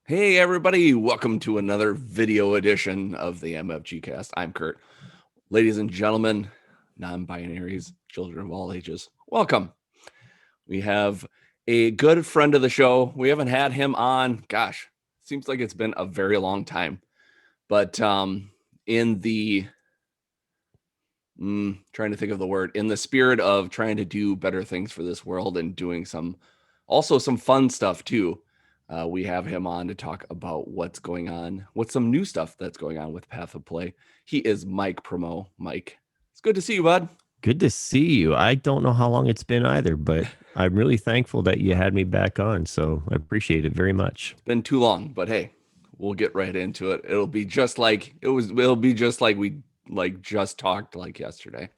Hey everybody, welcome to another video edition of the MFG Cast. I'm Kurt. Ladies and gentlemen, non-binaries, children of all ages, welcome. We have a good friend of the show. We haven't had him on, gosh, seems like it's been a very long time. But in the trying to think of the word, in the spirit of trying to do better things for this world and doing some fun stuff too. We have him on to talk about what's going on, what's some new stuff that's going on with Path of Play. He is Mike Primeau. Mike, it's good to see you, bud. Good to see you. I don't know how long it's been either, but I'm really thankful that you had me back on. So I appreciate it very much. It's been too long, but hey, we'll get right into it. It'll be just like it was. It'll be just like we just talked like yesterday.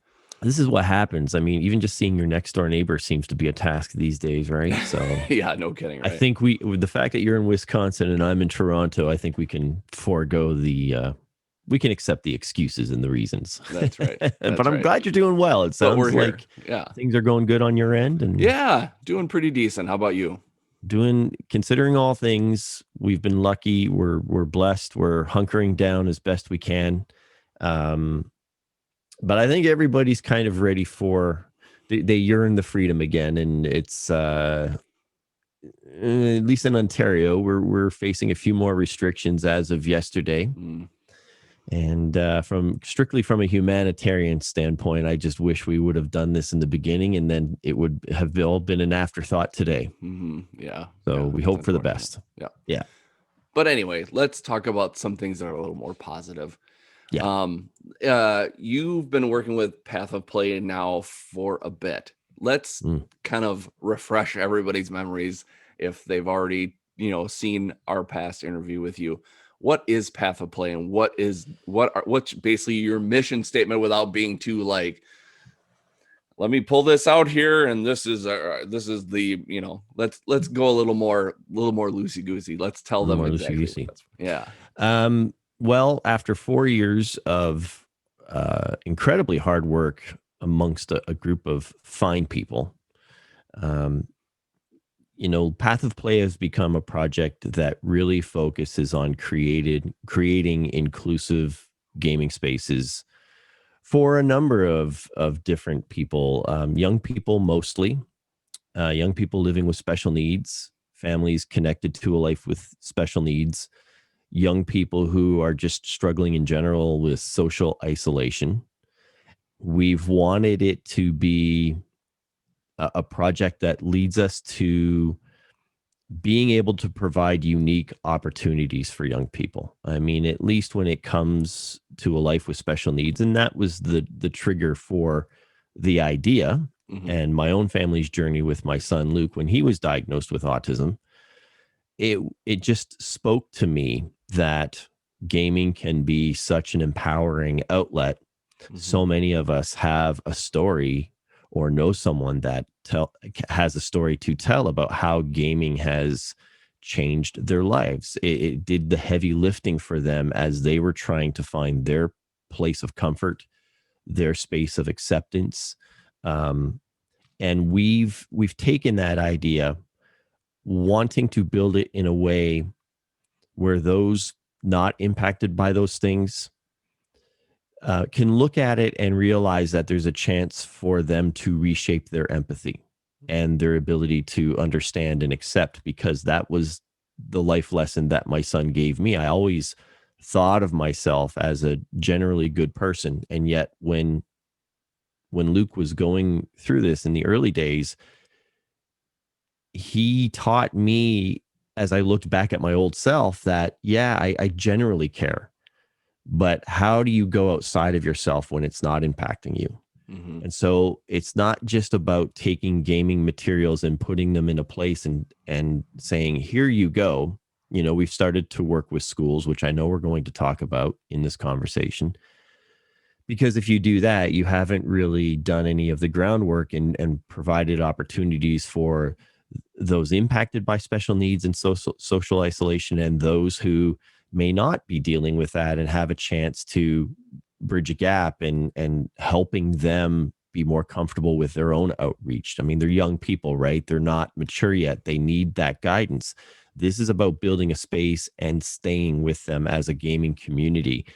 This is what happens. I mean, even just seeing your next door neighbor seems to be a task these days, right? So Yeah, no kidding, I right? think with the fact that you're in Wisconsin and I'm in Toronto, I think we can forego we can accept the excuses and the reasons. That's right. But That's I'm right. glad you're doing well. It But we're sounds here. like Yeah. things are going good on your end and Yeah, doing pretty decent. How about you? considering all things, we've been lucky. We're blessed. We're hunkering down as best we can. Um, but I think everybody's kind of ready for they yearn the freedom again, and it's at least in Ontario, we're facing a few more restrictions as of yesterday. Mm. And from strictly from a humanitarian standpoint, I just wish we would have done this in the beginning, and then it would have all been an afterthought today. Mm-hmm. Yeah. So we That's hope for the unfortunate. best. Yeah. Yeah. But anyway, let's talk about some things that are a little more positive. Yeah. You've been working with Path of Play now for a bit. Let's kind of refresh everybody's memories if they've already, seen our past interview with you. What is Path of Play, and what's basically your mission statement without being too like, let me pull this out here, and this is the let's go a little more loosey goosey. Let's tell them More exactly what loosey-goosey. that's. Yeah. Well, after 4 years of incredibly hard work amongst a group of fine people, um, Path of Play has become a project that really focuses on creating inclusive gaming spaces for a number of different people, young people mostly, young people living with special needs, families connected to a life with special needs, young people who are just struggling in general with social isolation. We've wanted it to be a project that leads us to being able to provide unique opportunities for young people. I mean, at least when it comes to a life with special needs, and that was the trigger for the idea Mm-hmm. and my own family's journey with my son Luke when he was diagnosed with autism. It just spoke to me that gaming can be such an empowering outlet. Mm-hmm. So many of us have a story or know someone that has a story to tell about how gaming has changed their lives. It did the heavy lifting for them as they were trying to find their place of comfort, their space of acceptance. And we've taken that idea, wanting to build it in a way where those not impacted by those things can look at it and realize that there's a chance for them to reshape their empathy and their ability to understand and accept, because that was the life lesson that my son gave me. I always thought of myself as a generally good person, and yet when Luke was going through this in the early days, he taught me, as I looked back at my old self, that yeah, I generally care, but how do you go outside of yourself when it's not impacting you? Mm-hmm. And so it's not just about taking gaming materials and putting them in a place and saying, here you go. We've started to work with schools, which I know we're going to talk about in this conversation, because if you do that, you haven't really done any of the groundwork and provided opportunities for those impacted by special needs and social isolation, and those who may not be dealing with that and have a chance to bridge a gap and helping them be more comfortable with their own outreach. I mean, they're young people, right? They're not mature yet. They need that guidance. This is about building a space and staying with them as a gaming community.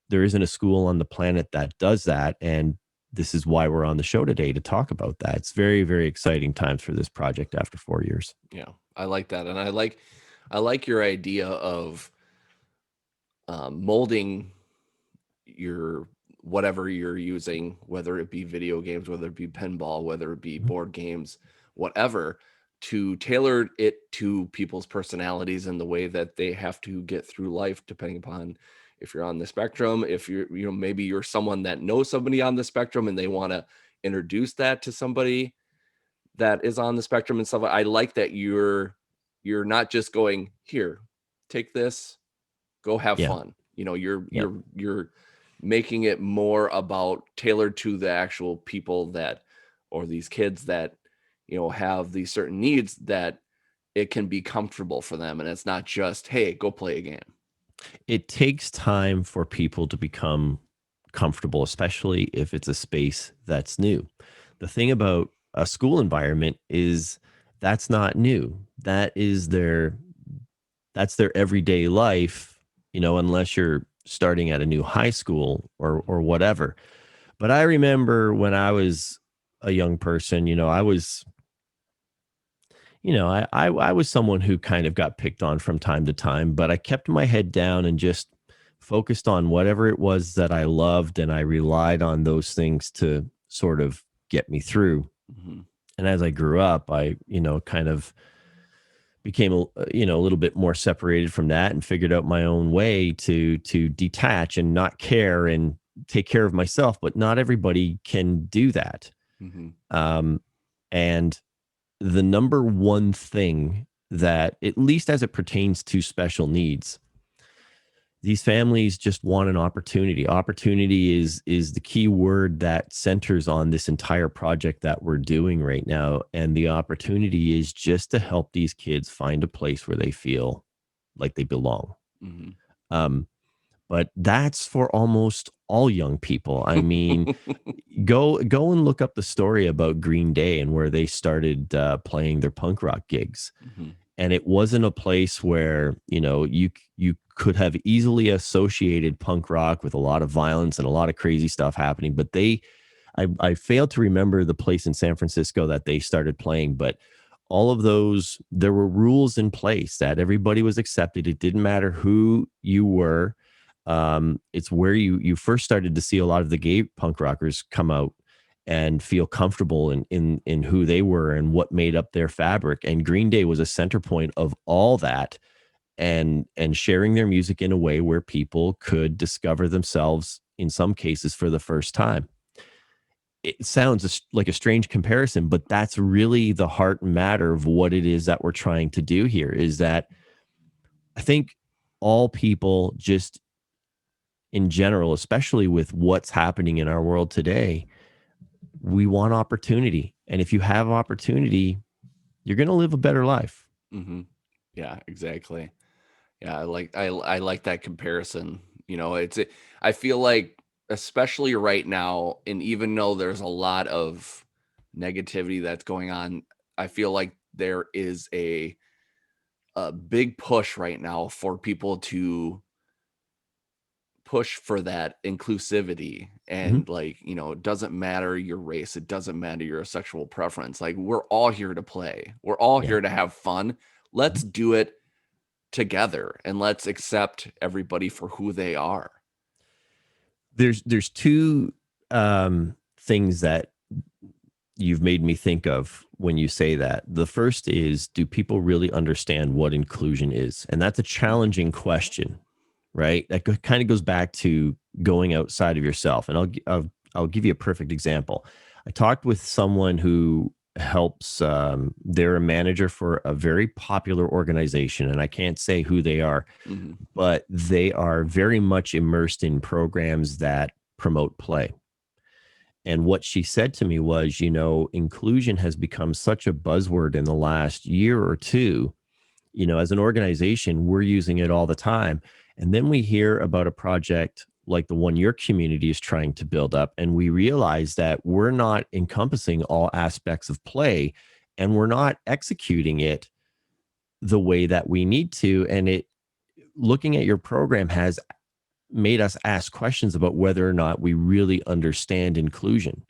There isn't a school on the planet that does that. And this is why we're on the show today, to talk about that. It's very, very exciting times for this project after 4 years. Yeah, I like that, and I like your idea of molding your whatever you're using, whether it be video games, whether it be pinball, whether it be Mhm. board games, whatever, to tailor it to people's personalities and the way that they have to get through life, depending upon if you're on the spectrum, if maybe you're someone that knows somebody on the spectrum and they want to introduce that to somebody that is on the spectrum and stuff. I like that you're not just going, here, take this, go have Yeah. fun. You're Yeah. you're making it more about tailored to the actual people that, or these kids that, have these certain needs, that it can be comfortable for them, and it's not just, hey, go play a game. It takes time for people to become comfortable, especially if it's a space that's new. The thing about a school environment is that's not new. That's their everyday life, unless you're starting at a new high school or whatever. But I remember when I was a young person, I was someone who kind of got picked on from time to time, but I kept my head down and just focused on whatever it was that I loved, and I relied on those things to sort of get me through. Mm-hmm. And as I grew up, I, kind of became a little bit more separated from that and figured out my own way to detach and not care and take care of myself. But not everybody can do that. Mm-hmm. um, and the number one thing that, at least as it pertains to special needs, these families just want an opportunity. Opportunity is the key word that centers on this entire project that we're doing right now. And the opportunity is just to help these kids find a place where they feel like they belong. Mm-hmm. Um, but that's for almost all young people. I mean, go and look up the story about Green Day and where they started playing their punk rock gigs. Mm-hmm. And it wasn't a place where, you could have easily associated punk rock with a lot of violence and a lot of crazy stuff happening. But I failed to remember the place in San Francisco that they started playing, but all of those, there were rules in place that everybody was accepted. It didn't matter who you were. It's where you first started to see a lot of the gay punk rockers come out and feel comfortable in who they were and what made up their fabric. And Green Day was a center point of all that, and sharing their music in a way where people could discover themselves, in some cases for the first time. It sounds like a strange comparison, but that's really the heart and matter of what it is that we're trying to do here. Is that I think all people, just in general, especially with what's happening in our world today, we want opportunity. And if you have opportunity, you're going to live a better life. Mm-hmm. Yeah, exactly. Yeah, I like that comparison. I feel like, especially right now, and even though there's a lot of negativity that's going on, I feel like there is a big push right now for people to push for that inclusivity, Mhm. and, like, it doesn't matter your race, it doesn't matter your sexual preference. Like, we're all here to play. We're all Yeah. here to have fun. Mhm. Let's do it together, and let's accept everybody for who they are. There's two things that you've made me think of when you say that. The first is, do people really understand what inclusion is? And that's a challenging question, right? That kind of goes back to going outside of yourself. And I'll give you a perfect example. I talked with someone who helps. They're a manager for a very popular organization, and I can't say who they are, Mhm. but they are very much immersed in programs that promote play. And what she said to me was, inclusion has become such a buzzword in the last year or two. As an organization, we're using it all the time. And then we hear about a project like the one your community is trying to build up, and we realize that we're not encompassing all aspects of play, and we're not executing it the way that we need to. And it, looking at your program has made us ask questions about whether or not we really understand inclusion.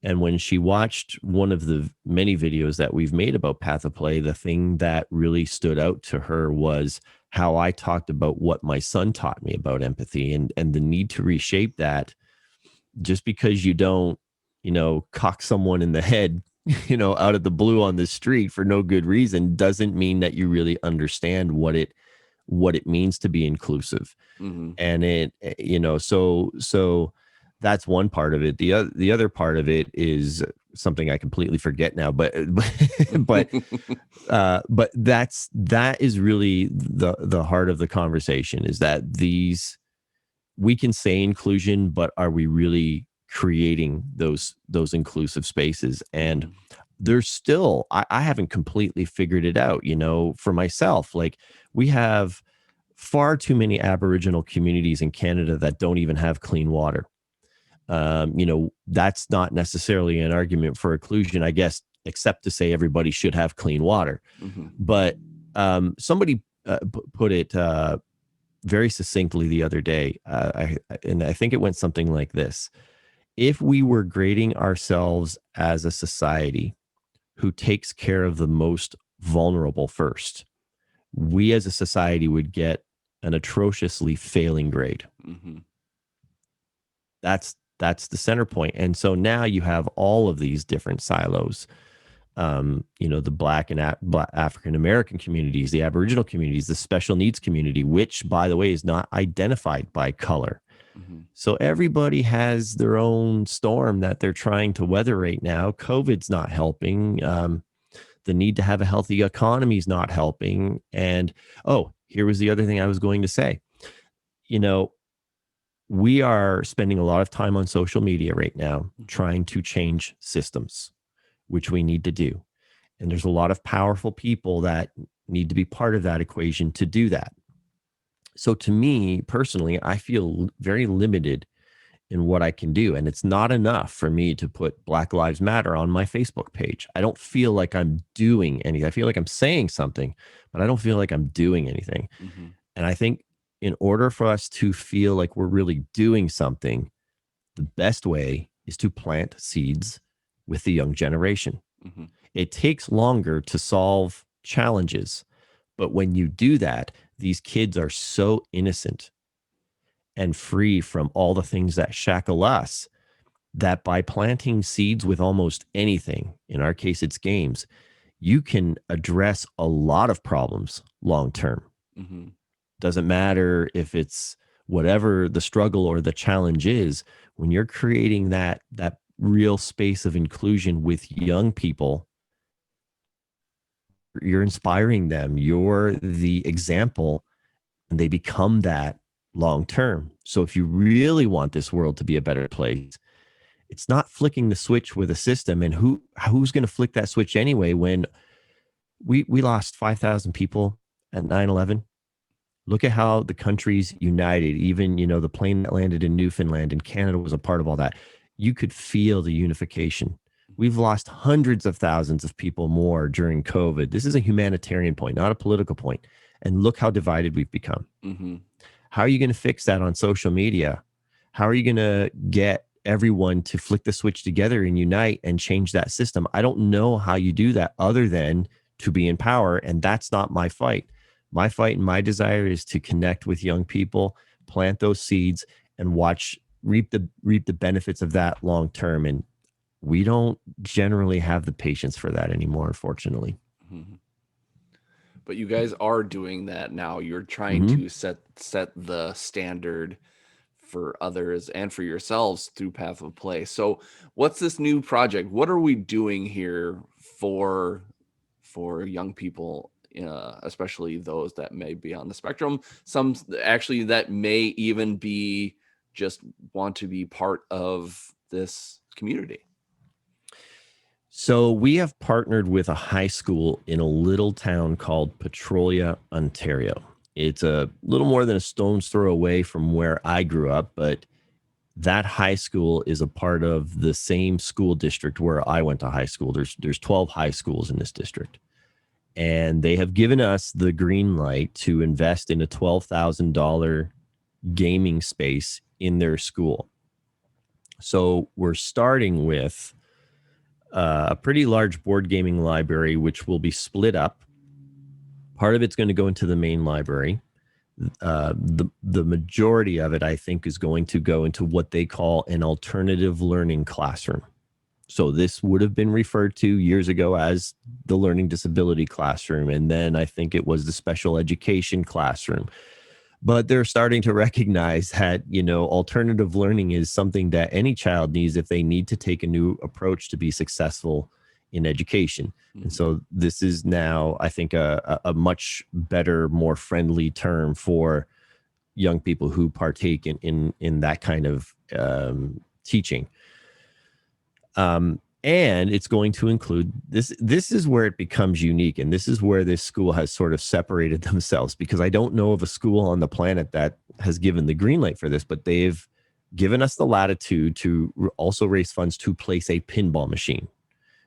And when she watched one of the many videos that we've made about Path of Play, the thing that really stood out to her was how I talked about what my son taught me about empathy, and the need to reshape that. Just because you don't, cock someone in the head, out of the blue on the street for no good reason, doesn't mean that you really understand what it means to be inclusive. Mm-hmm. And so that's one part of it. The other part of it is something I completely forget now, but but that is really the heart of the conversation, is that we can say inclusion, but are we really creating those inclusive spaces? And Mm-hmm. there's still, I haven't completely figured it out, for myself. Like, we have far too many Aboriginal communities in Canada that don't even have clean water. That's not necessarily an argument for inclusion, I guess, except to say everybody should have clean water. Mm-hmm. But somebody put it very succinctly the other day, and I think it went something like this: if we were grading ourselves as a society who takes care of the most vulnerable first, we as a society would get an atrociously failing grade. Mm-hmm. That's the center point. And so now you have all of these different silos. The Black and African American communities, the Aboriginal communities, the special needs community, which, by the way, is not identified by color. Mm-hmm. So everybody has their own storm that they're trying to weather right now. COVID's not helping. The need to have a healthy economy is not helping. And here was the other thing I was going to say. We are spending a lot of time on social media right now trying to change systems, which we need to do. And there's a lot of powerful people that need to be part of that equation to do that. So to me personally, I feel very limited in what I can do. And it's not enough for me to put Black Lives Matter on my Facebook page. I don't feel like I'm doing anything. I feel like I'm saying something, but I don't feel like I'm doing anything. Mm-hmm. And I think in order for us to feel like we're really doing something, the best way is to plant seeds with the young generation. Mm-hmm. It takes longer to solve challenges, but when you do that, these kids are so innocent and free from all the things that shackle us, that by planting seeds with almost anything, in our case, it's games, you can address a lot of problems long term. Mm-hmm. Doesn't matter if it's whatever the struggle or the challenge is. When you're creating that real space of inclusion with young people, you're inspiring them, you're the example, and they become that long term. So if you really want this world to be a better place, it's not flicking the switch with a system. And who's going to flick that switch anyway? When we lost 5,000 people at 9/11. Look at how the country's united. Even, the plane that landed in Newfoundland and Canada was a part of all that. You could feel the unification. We've lost hundreds of thousands of people more during COVID. This is a humanitarian point, not a political point. And look how divided we've become. Mm-hmm. How are you going to fix that on social media? How are you going to get everyone to flick the switch together and unite and change that system? I don't know how you do that other than to be in power. And that's not my fight. My fight and my desire is to connect with young people, plant those seeds, and reap the benefits of that long term. And we don't generally have the patience for that anymore, unfortunately. Mm-hmm. But you guys are doing that now. You're trying Mm-hmm. to set the standard for others and for yourselves through Path of Play. So, what's this new project? What are we doing here for young people, especially those that may be on the spectrum? Some actually that may even be just want to be part of this community. So we have partnered with a high school in a little town called Petrolia, Ontario. It's a little more than a stone's throw away from where I grew up, but that high school is a part of the same school district where I went to high school. There's 12 high schools in this district. and they have given us the green light to invest in a $12,000 gaming space in their school. So we're starting with a pretty large board gaming library, which will be split up. Part of it's going to go into the main library. The majority of it, I think, is going to go into what they call an alternative learning classroom. So this would have been referred to years ago as the learning disability classroom. And then I think it was the special education classroom. But they're starting to recognize that, alternative learning is something that any child needs if they need to take a new approach to be successful in education. And so this is now, I think, a much better, more friendly term for young people who partake in that kind of teaching. And it's going to include this. This is where it becomes unique. And this is where this school has sort of separated themselves, because I don't know of a school on the planet that has given the green light for this, but they've given us the latitude to also raise funds to place a pinball machine,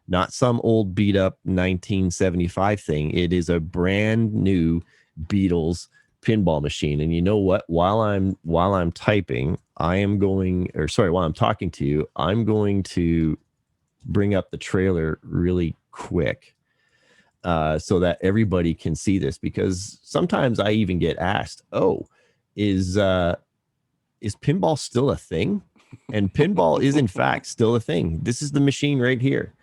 not some old beat up 1975 thing. It is a brand new Beatles pinball machine. And you know what? While I'm typing, while I'm talking to you, I'm going to bring up the trailer really quick so that everybody can see this, because sometimes I even get asked, is pinball still a thing? And pinball is in fact still a thing. This is the machine right here.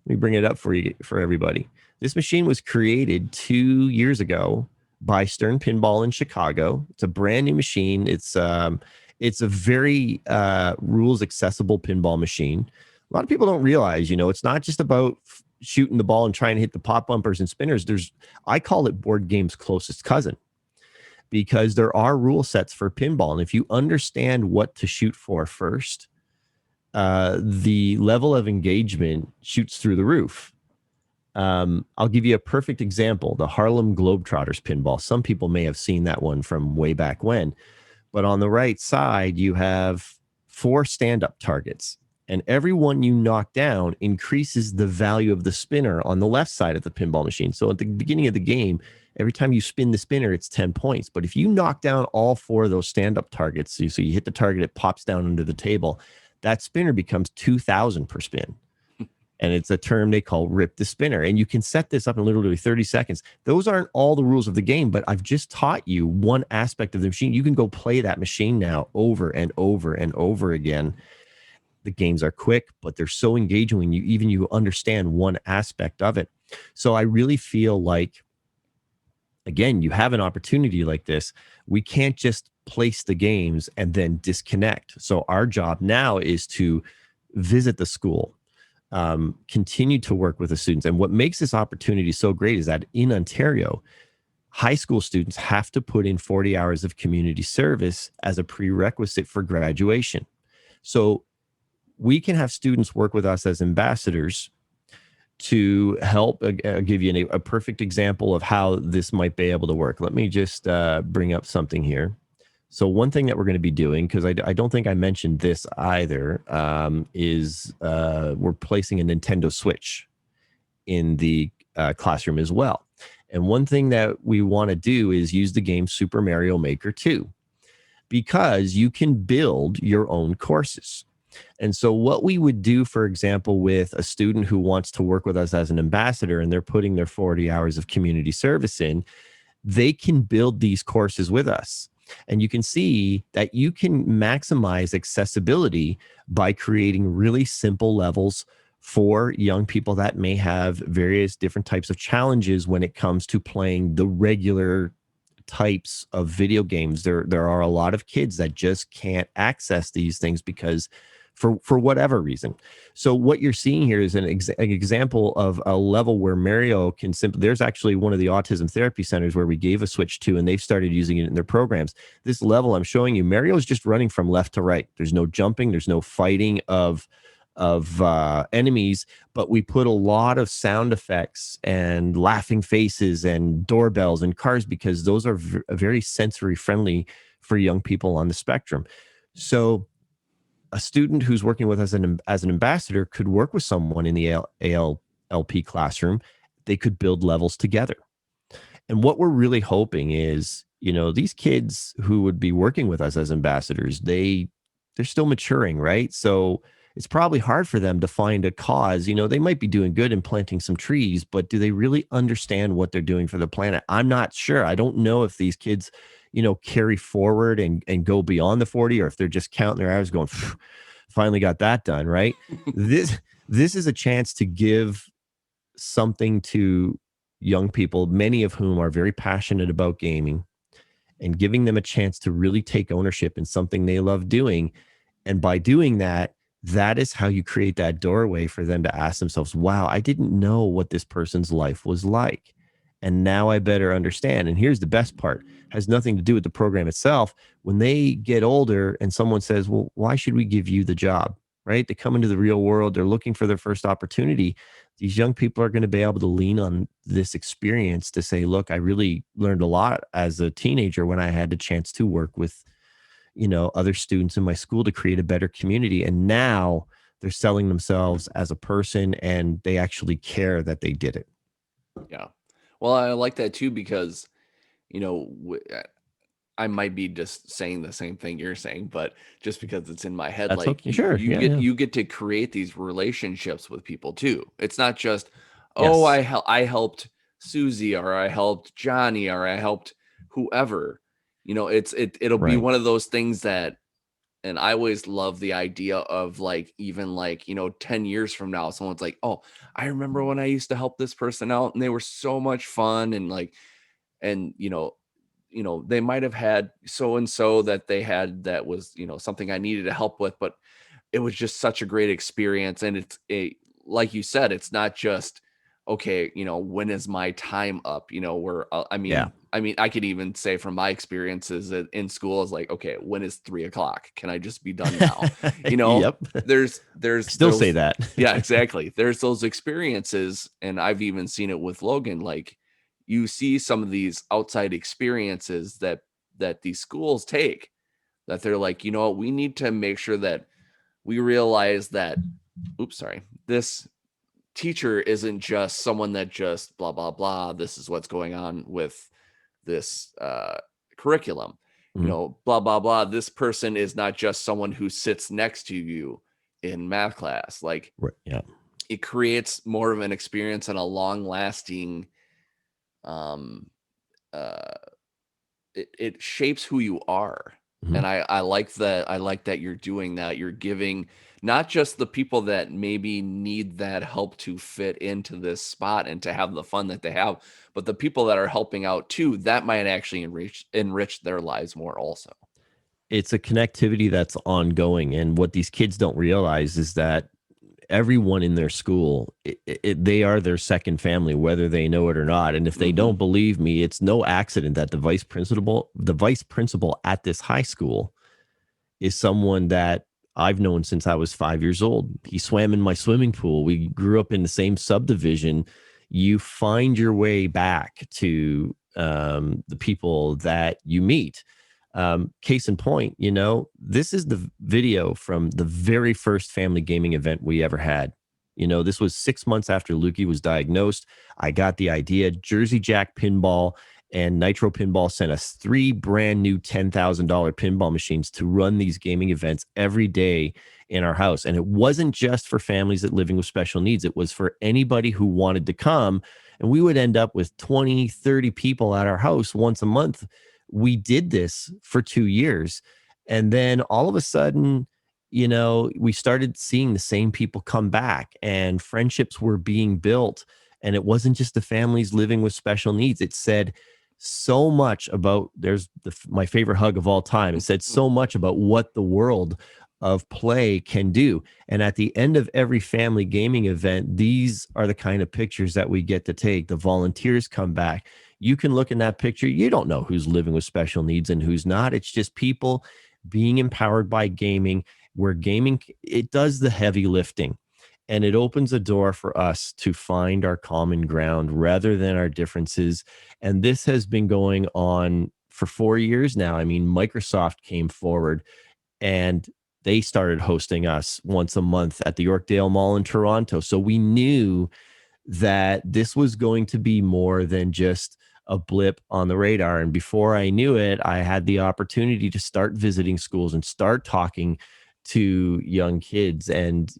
Let me bring it up for everybody. This machine was created 2 years ago by Stern Pinball in Chicago. It's a brand new machine. It's a very rules accessible pinball machine. A lot of people don't realize, it's not just about shooting the ball and trying to hit the pop bumpers and spinners. I call it board game's closest cousin, because there are rule sets for pinball. And if you understand what to shoot for first, the level of engagement shoots through the roof. I'll give you a perfect example. The Harlem Globetrotters pinball. Some people may have seen that one from way back when. But on the right side, you have 4 stand-up targets. And every one you knock down increases the value of the spinner on the left side of the pinball machine. So at the beginning of the game, every time you spin the spinner, it's 10 points. But if you knock down all 4 of those stand-up targets, so you hit the target, it pops down under the table, that spinner becomes 2,000 per spin. And it's a term they call rip the spinner. And you can set this up in literally 30 seconds. Those aren't all the rules of the game, but I've just taught you one aspect of the machine. You can go play that machine now over and over and over again. The games are quick, but they're so engaging when you understand one aspect of it. So I really feel like, again, you have an opportunity like this. We can't just place the games and then disconnect. So our job now is to visit the school, continue to work with the students. And what makes this opportunity so great is that in Ontario, high school students have to put in 40 hours of community service as a prerequisite for graduation. So we can have students work with us as ambassadors to help give you a perfect example of how this might be able to work. Let me just bring up something here. So one thing that we're going to be doing, because I don't think I mentioned this either, is we're placing a Nintendo Switch in the classroom as well. And one thing that we want to do is use the game Super Mario Maker 2, because you can build your own courses. And so what we would do, for example, with a student who wants to work with us as an ambassador and they're putting their 40 hours of community service in, they can build these courses with us. And you can see that you can maximize accessibility by creating really simple levels for young people that may have various different types of challenges when it comes to playing the regular types of video games. There are a lot of kids that just can't access these things because for whatever reason. So what you're seeing here is an example of a level where Mario can there's actually one of the autism therapy centers where we gave a Switch to, and they've started using it in their programs. This level I'm showing you, Mario is just running from left to right. There's no jumping. There's no fighting of enemies, but we put a lot of sound effects and laughing faces and doorbells and cars, because those are very sensory friendly for young people on the spectrum. So a student who's working with us as an ambassador could work with someone in the ALP classroom. they could build levels together. And what we're really hoping is, these kids who would be working with us as ambassadors, they're still maturing, right? So it's probably hard for them to find a cause. They might be doing good in planting some trees, but do they really understand what they're doing for the planet? I'm not sure. I don't know if these kids, carry forward and go beyond the 40, or if they're just counting their hours going, finally got that done, right? This this is a chance to give something to young people, many of whom are very passionate about gaming, and giving them a chance to really take ownership in something they love doing. And by doing that, that is how you create that doorway for them to ask themselves, wow, I didn't know what this person's life was like. And now I better understand. And here's the best part, has nothing to do with the program itself. When they get older and someone says, well, why should we give you the job? Right? They come into the real world, they're looking for their first opportunity. These young people are going to be able to lean on this experience to say, look, I really learned a lot as a teenager when I had the chance to work with, other students in my school to create a better community. And now they're selling themselves as a person, and they actually care that they did it. Yeah. Well, I like that too because, you know, I might be just saying the same thing you're saying, but just because it's in my head, That's like okay. Sure. you Yeah. get Yeah. you get to create these relationships with people too. It's not just, oh, Yes. I helped Susie, or I helped Johnny, or I helped whoever. It'll be Right. one of those things that, and I always love the idea of like, even like, 10 years from now, someone's like, oh, I remember when I used to help this person out and they were so much fun. And like, and they might have had so and so that they had that was, something I needed to help with, but it was just such a great experience. And it's a, like you said, it's not just, okay, when is my time up, where Yeah. I could even say from my experiences in school is like, okay, when is 3 o'clock, can I just be done now? you know Yep. there's Still say those, that. yeah, exactly, there's those experiences. And I've even seen it with Logan, like you see some of these outside experiences that these schools take, that they're like, what, we need to make sure that we realize that, oops, sorry, this teacher isn't just someone that just blah blah blah, this is what's going on with this curriculum, Mhm. blah blah blah, this person is not just someone who sits next to you in math class. Like, Right. Yeah. it creates more of an experience and a long lasting, um uh it shapes who you are. Mhm. And I like that you're doing that. You're giving not just the people that maybe need that help to fit into this spot and to have the fun that they have, but the people that are helping out too, that might actually enrich their lives more also. It's a connectivity that's ongoing. And what these kids don't realize is that everyone in their school, they are their second family, whether they know it or not. And if they Hmm. don't believe me, it's no accident that the vice principal at this high school is someone that I've known since I was 5 years old. He swam in my swimming pool. We grew up in the same subdivision. You find your way back to the people that you meet. Case in point, this is the video from the very first family gaming event we ever had. This was 6 months after Lukey was diagnosed. I got the idea. Jersey Jack Pinball and Nitro Pinball sent us 3 brand new $10,000 pinball machines to run these gaming events every day in our house. And it wasn't just for families that living with special needs. It was for anybody who wanted to come. And we would end up with 20, 30 people at our house once a month. We did this for 2 years. And then all of a sudden, we started seeing the same people come back, and friendships were being built. And it wasn't just the families living with special needs. It said so much about, my favorite hug of all time. It said so much about what the world of play can do. And at the end of every family gaming event, these are the kind of pictures that we get to take. The volunteers come back. You can look in that picture. You don't know who's living with special needs and who's not. It's just people being empowered by gaming, where gaming, it does the heavy lifting. And it opens a door for us to find our common ground rather than our differences. And this has been going on for 4 years now. I mean, Microsoft came forward and they started hosting us once a month at the Yorkdale Mall in Toronto. So we knew that this was going to be more than just a blip on the radar. And before I knew it, I had the opportunity to start visiting schools and start talking to young kids. And,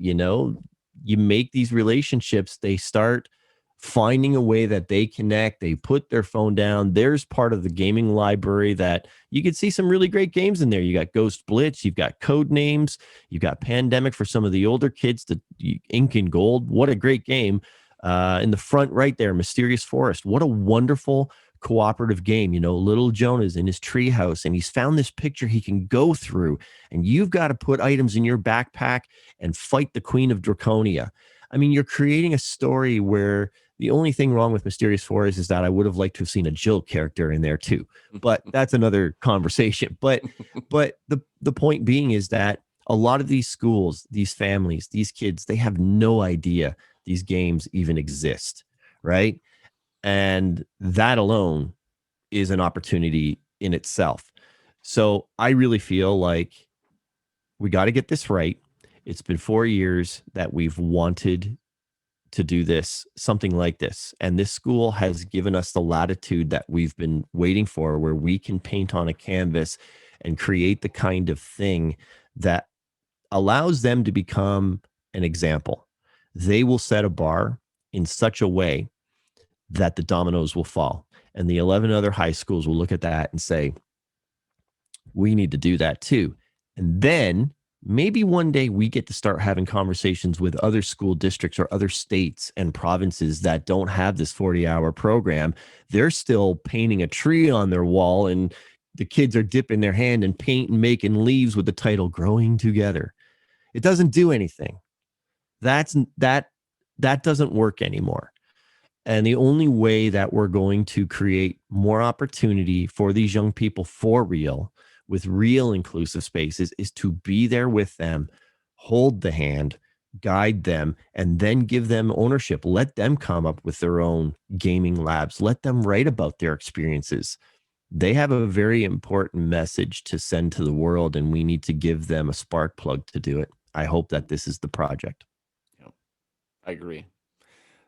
you make these relationships, they start finding a way that they connect, they put their phone down. There's part of the gaming library that you can see some really great games in there. You got Ghost Blitz, you've got Code Names, you've got Pandemic for some of the older kids, the Ink and Gold. What a great game. In the front right there, Mysterious Forest. What a wonderful cooperative game. Little Jonah's in his treehouse and he's found this picture he can go through, and you've got to put items in your backpack and fight the Queen of Draconia. I mean, you're creating a story where the only thing wrong with Mysterious Forest is that I would have liked to have seen a Jill character in there too, but that's another conversation. But the point being is that a lot of these schools, these families, these kids, they have no idea these games even exist, right? And that alone is an opportunity in itself. So I really feel like we got to get this right. It's been 4 years that we've wanted to do this, something like this. And this school has given us the latitude that we've been waiting for, where we can paint on a canvas and create the kind of thing that allows them to become an example. They will set a bar in such a way that the dominoes will fall. And the 11 other high schools will look at that and say, we need to do that too. And then maybe one day we get to start having conversations with other school districts or other states and provinces that don't have this 40-hour program. They're still painting a tree on their wall, and the kids are dipping their hand in paint and making leaves with the title Growing Together. It doesn't do anything. That doesn't work anymore. And the only way that we're going to create more opportunity for these young people for real, with real inclusive spaces, is to be there with them, hold the hand, guide them, and then give them ownership. Let them come up with their own gaming labs. Let them write about their experiences. They have a very important message to send to the world, and we need to give them a spark plug to do it. I hope that this is the project. Yep, I agree.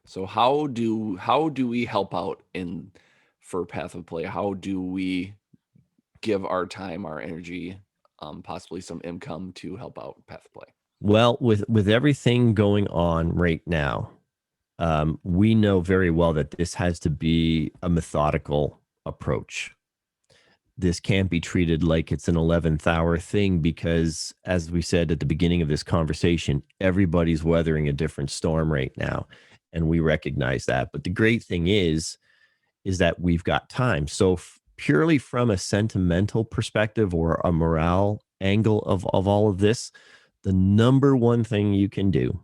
So how do we help out in for Path of Play? How do we give our time, our energy, possibly some income to help out Path of Play? Well, with everything going on right now, we know very well that this has to be a methodical approach. This can't be treated like it's an 11th hour thing, because, as we said at the beginning of this conversation, everybody's weathering a different storm right now, and we recognize that. But the great thing is that we've got time. So purely from a sentimental perspective or a morale angle of all of this, the number one thing you can do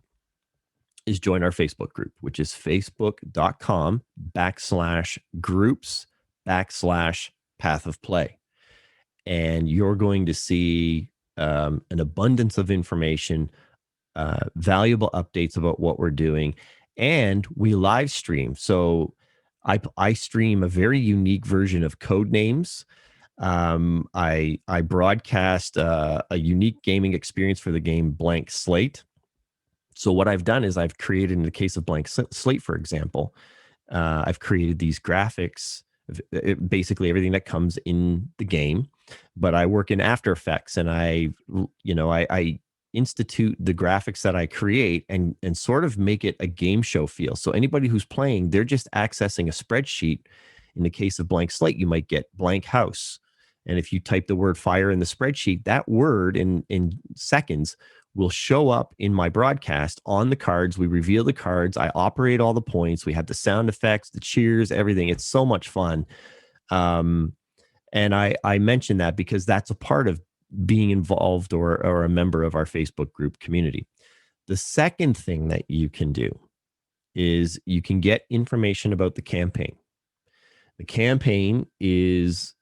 is join our Facebook group, which is facebook.com/groups/path of play. And you're going to see an abundance of information, valuable updates about what we're doing. And we live stream. So I stream a very unique version of Code Names. I broadcast a unique gaming experience for the game Blank Slate. So what I've done is I've created, in the case of Blank Slate, for example, I've created these graphics, basically everything that comes in the game, but I work in After Effects, and I institute the graphics that I create and sort of make it a game show feel. So anybody who's playing, they're just accessing a spreadsheet. In the case of Blank Slate, you might get blank house. And if you type the word fire in the spreadsheet, that word in seconds will show up in my broadcast on the cards. We reveal the cards. I operate all the points. We have the sound effects, the cheers, everything. It's so much fun. And I mention that because that's a part of being involved or a member of our Facebook group community. The second thing that you can do is you can get information about the campaign. The campaign is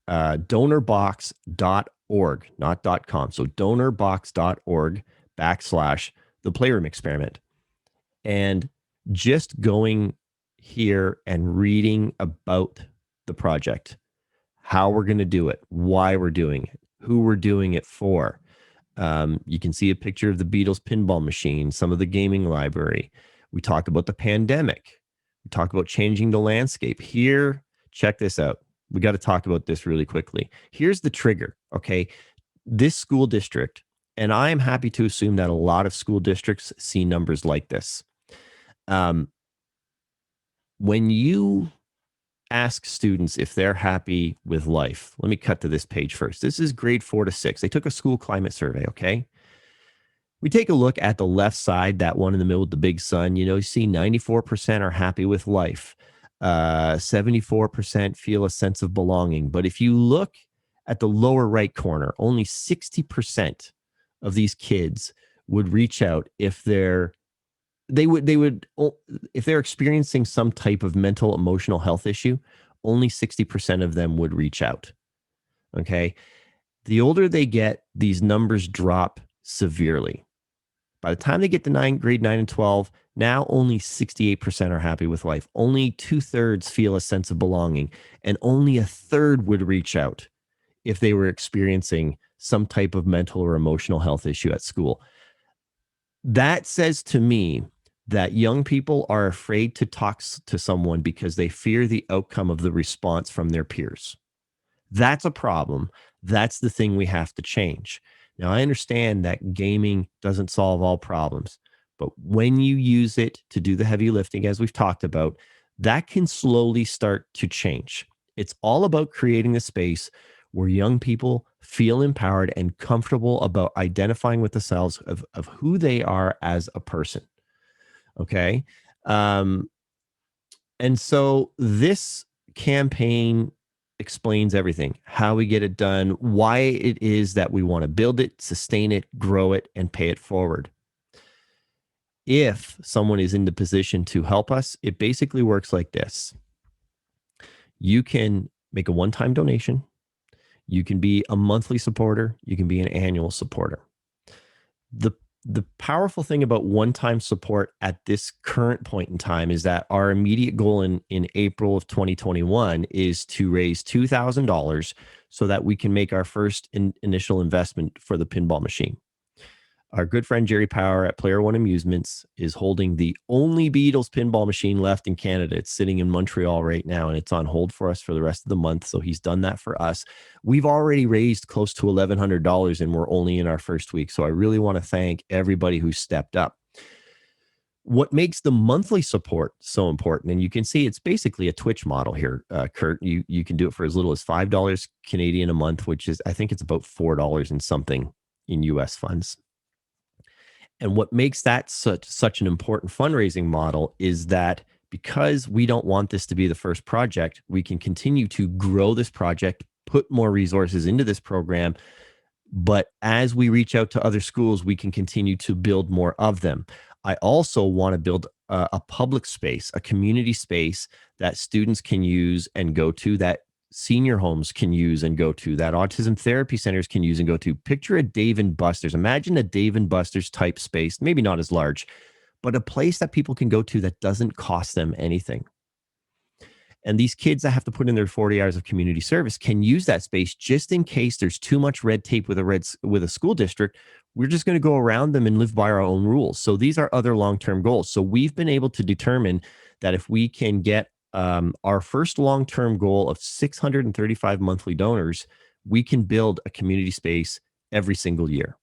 donorbox.org, not .com. So donorbox.org/the Playroom Experiment. And just going here and reading about the project, how we're going to do it, why we're doing it, who we're doing it for. You can see a picture of the Beatles pinball machine, some of the gaming library. We talk about the pandemic. We talk about changing the landscape. Here, check this out. We got to talk about this really quickly. Here's the trigger, okay? This school district, and I am happy to assume that a lot of school districts see numbers like this. When you ask students if they're happy with life, let me cut to this page first. This is grade 4 to 6. They took a school climate survey, okay? We take a look at the left side, that one in the middle with the big sun. You see 94% are happy with life. 74% feel a sense of belonging. But if you look at the lower right corner, only 60% of these kids would reach out if they're experiencing some type of mental emotional health issue. Only 60% of them would reach out. Okay. The older they get, these numbers drop severely. By the time they get to grade 9 and 12, now only 68% are happy with life. Only 2/3 feel a sense of belonging, and only 1/3 would reach out if they were experiencing some type of mental or emotional health issue at school. That says to me that young people are afraid to talk to someone because they fear the outcome of the response from their peers. That's a problem. That's the thing we have to change. Now, I understand that gaming doesn't solve all problems, but when you use it to do the heavy lifting, as we've talked about, that can slowly start to change. It's all about creating a space where young people feel empowered and comfortable about identifying with themselves of who they are as a person. Okay. And so this campaign explains everything, how we get it done, why it is that we want to build it, sustain it, grow it, and pay it forward. If someone is in the position to help us, it basically works like this. You can make a one-time donation. You can be a monthly supporter. You can be an annual supporter. The powerful thing about one-time support at this current point in time is that our immediate goal in April of 2021 is to raise $2,000 so that we can make our first initial investment for the pinball machine. Our good friend Jerry Power at Player One Amusements is holding the only Beatles pinball machine left in Canada. It's sitting in Montreal right now, and it's on hold for us for the rest of the month. So he's done that for us. We've already raised close to $1,100, and we're only in our first week. So I really want to thank everybody who stepped up. What makes the monthly support so important, and you can see it's basically a Twitch model here, Kurt. You can do it for as little as $5 Canadian a month, which is, I think it's about $4 and something in US funds. And what makes that such an important fundraising model is that because we don't want this to be the first project, we can continue to grow this project, put more resources into this program. But as we reach out to other schools, we can continue to build more of them. I also want to build a public space, a community space that students can use and go to, that senior homes can use and go to, that autism therapy centers can use and go to. Picture a Dave and Buster's. Imagine a Dave and Buster's type space, maybe not as large, but a place that people can go to that doesn't cost them anything. And these kids that have to put in their 40 hours of community service can use that space just in case there's too much red tape with a school district. We're just going to go around them and live by our own rules. So these are other long-term goals. So we've been able to determine that if we can get our first long-term goal of 635 monthly donors, we can build a community space every single year.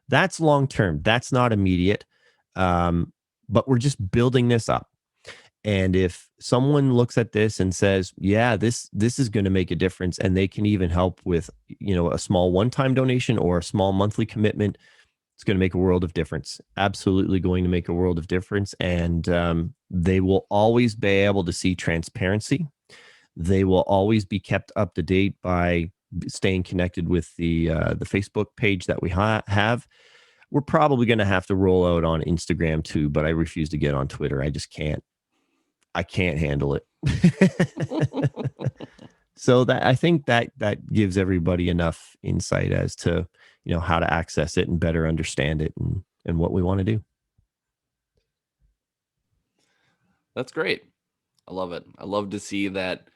That's long-term. That's not immediate. But we're just building this up. And if someone looks at this and says, yeah, this is going to make a difference, and they can even help with, a small one-time donation or a small monthly commitment, it's going to make a world of difference. Absolutely going to make a world of difference. And they will always be able to see transparency. They will always be kept up to date by staying connected with the Facebook page that we have. We're probably going to have to roll out on Instagram too, but I refuse to get on Twitter. I just can't. I can't handle it. So that, I think that gives everybody enough insight as to, how to access it and better understand it and what we want to do. That's great. I love it. I love to see that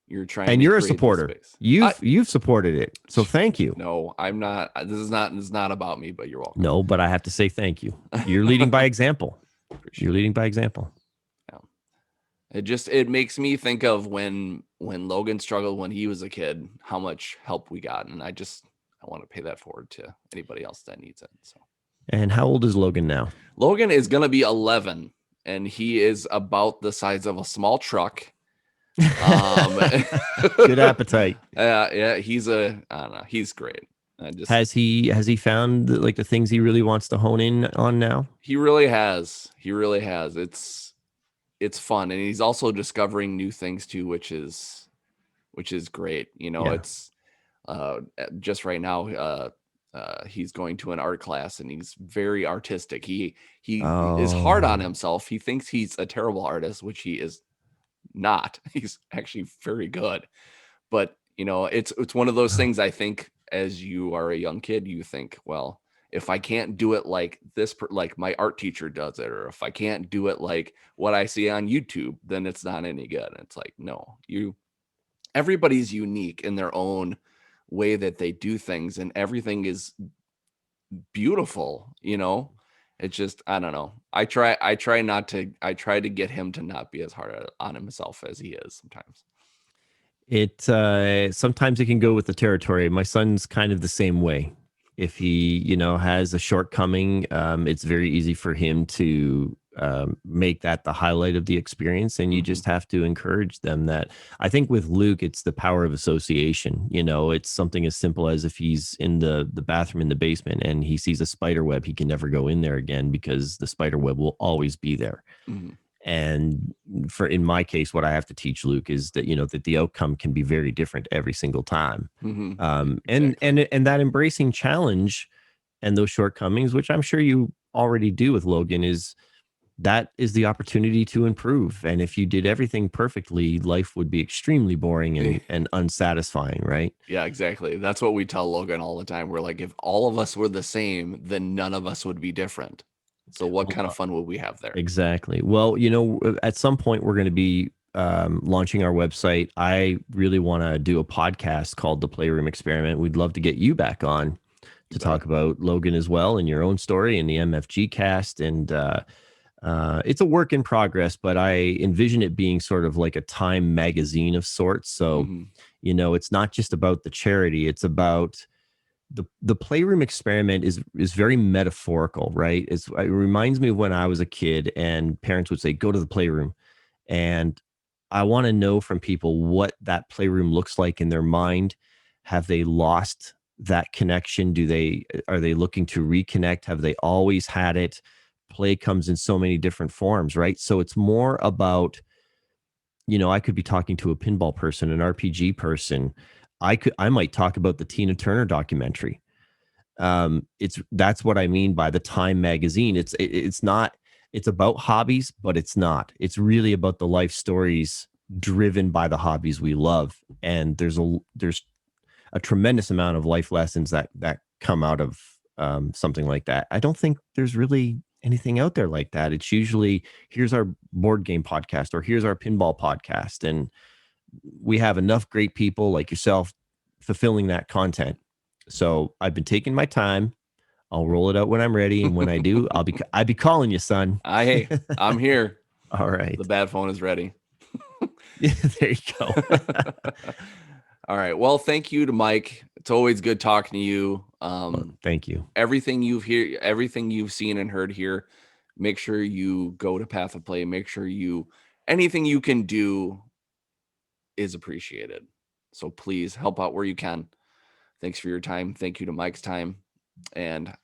you're trying and to you're a create this supporter. space. You've supported it. So thank you. No, I'm not. This is not about me, but you're welcome. No, but I have to say thank you. You're leading by example. You're leading by example. Yeah. It makes me think of when Logan struggled when he was a kid, how much help we got, and I want to pay that forward to anybody else that needs it. So. And how old is Logan now? Logan is going to be 11, and he is about the size of a small truck. Good appetite. Yeah, I don't know, he's great. Has he found like the things he really wants to hone in on now? He really has. He really has. It's fun, and he's also discovering new things too, which is great. It's just right now. He's going to an art class, and he's very artistic. He is hard on himself. He thinks he's a terrible artist, which he is not. He's actually very good. But it's one of those things. I think as you are a young kid, you think, well, if I can't do it like this, like my art teacher does it, or if I can't do it like what I see on YouTube, then it's not any good. And it's like, no, everybody's unique in their own way that they do things, and everything is beautiful. It's just, I don't know. I try to get him to not be as hard on himself as he is sometimes. It sometimes it can go with the territory. My son's kind of the same way. If he, has a shortcoming, it's very easy for him to make that the highlight of the experience, and you just have to encourage them. That I think with Luke, it's the power of association. It's something as simple as if he's in the bathroom in the basement and he sees a spider web, he can never go in there again because the spider web will always be there. And in my case, what I have to teach Luke is that, that the outcome can be very different every single time. Exactly. And that embracing challenge and those shortcomings, which I'm sure you already do with Logan, is the opportunity to improve. And if you did everything perfectly, life would be extremely boring and unsatisfying, right? Yeah, exactly. That's what we tell Logan all the time. We're like, if all of us were the same, then none of us would be different. So what kind of fun would we have there? Exactly. Well, at some point we're going to be launching our website. I really want to do a podcast called The Playroom Experiment. We'd love to get you back on to talk about Logan as well and your own story and the MFG cast. And it's a work in progress, but I envision it being sort of like a Time magazine of sorts. So, it's not just about the charity. It's about the playroom experiment is very metaphorical, right? It reminds me of when I was a kid and parents would say, go to the playroom. And I want to know from people what that playroom looks like in their mind. Have they lost that connection? Are they looking to reconnect? Have they always had it? Play comes in so many different forms, right? So it's more about, I could be talking to a pinball person, an RPG person. I might talk about the Tina Turner documentary. That's what I mean by the Time magazine. It's not, it's about hobbies, but it's not. It's really about the life stories driven by the hobbies we love. And there's a tremendous amount of life lessons that come out of something like that. I don't think there's really anything out there like that. It's usually, here's our board game podcast or here's our pinball podcast. And we have enough great people like yourself fulfilling that content. So I've been taking my time. I'll roll it out when I'm ready. And when I do, I'll be calling you, son. Hey, I'm here. All right. The bad phone is ready. Yeah, there you go. All right. Well, thank you to Mike. It's always good talking to you. Thank you. Everything you've seen and heard here, make sure you go to Path of Play. Make sure anything you can do is appreciated. So please help out where you can. Thanks for your time. Thank you to Mike's time. And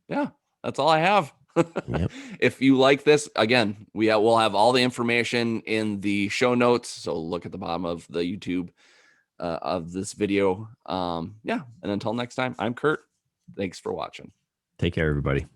yeah, that's all I have. Yep. If you like this, again, we'll have all the information in the show notes. So look at the bottom of the YouTube of this video. Yeah. And until next time, I'm Kurt. Thanks for watching. Take care, everybody.